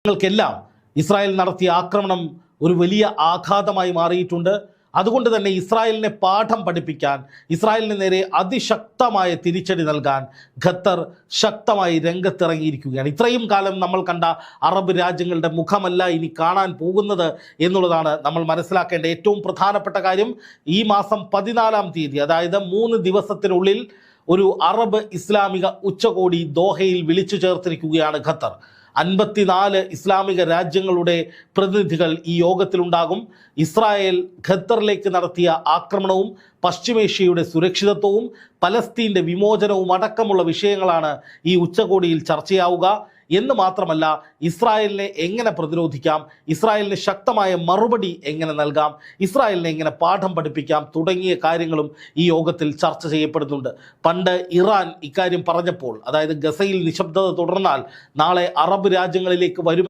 ങ്ങൾക്കെല്ലാം Israel നടത്തിയ ആക്രമണം ഒരു വലിയ ആഘാതമായി മാറിയിട്ടുണ്ട്. അതുകൊണ്ട് തന്നെ ഇസ്രായേലിനെ പാഠം പഠിപ്പിക്കാൻ, ഇസ്രായേലിന് നേരെ അതിശക്തമായ തിരിച്ചടി നൽകാൻ ഖത്തർ ശക്തമായി രംഗത്തിറങ്ങിയിരിക്കുകയാണ്. ഇത്രയും കാലം നമ്മൾ കണ്ട അറബ് രാജ്യങ്ങളുടെ മുഖമല്ല ഇനി കാണാൻ പോകുന്നത് എന്നുള്ളതാണ് നമ്മൾ മനസ്സിലാക്കേണ്ട ഏറ്റവും പ്രധാനപ്പെട്ട കാര്യം. ഈ മാസം 14-ാം തീയതി, അതായത് 3 ദിവസത്തിനുള്ളിൽ ഒരു അറബ് ഇസ്ലാമിക ഉച്ചകോടി ദോഹയിൽ വിളിച്ചു ചേർത്തിരിക്കുകയാണ് ഖത്തർ. 54 ഇസ്ലാമിക രാജ്യങ്ങളുടെ പ്രതിനിധികൾ ഈ യോഗത്തിലുണ്ടാകും. ഇസ്രായേൽ ഖത്തറിലേക്ക് നടത്തിയ ആക്രമണവും പശ്ചിമേഷ്യയുടെ സുരക്ഷിതത്വവും പലസ്തീൻ്റെ വിമോചനവും അടക്കമുള്ള വിഷയങ്ങളാണ് ഈ ഉച്ചകോടിയിൽ ചർച്ചയാവുക. എന്ന് മാത്രമല്ല, ഇസ്രായേലിനെ എങ്ങനെ പ്രതിരോധിക്കാം, ഇസ്രായേലിന് ശക്തമായ മറുപടി എങ്ങനെ നൽകാം, ഇസ്രായേലിനെ എങ്ങനെ പാഠം പഠിപ്പിക്കാം തുടങ്ങിയ കാര്യങ്ങളും ഈ യോഗത്തിൽ ചർച്ച ചെയ്യപ്പെടുന്നുണ്ട്. പണ്ട് ഇറാൻ ഇക്കാര്യം പറഞ്ഞപ്പോൾ, അതായത് ഗസയിൽ നിശബ്ദത തുടർന്നാൽ നാളെ അറബ് രാജ്യങ്ങളിലേക്ക് വരും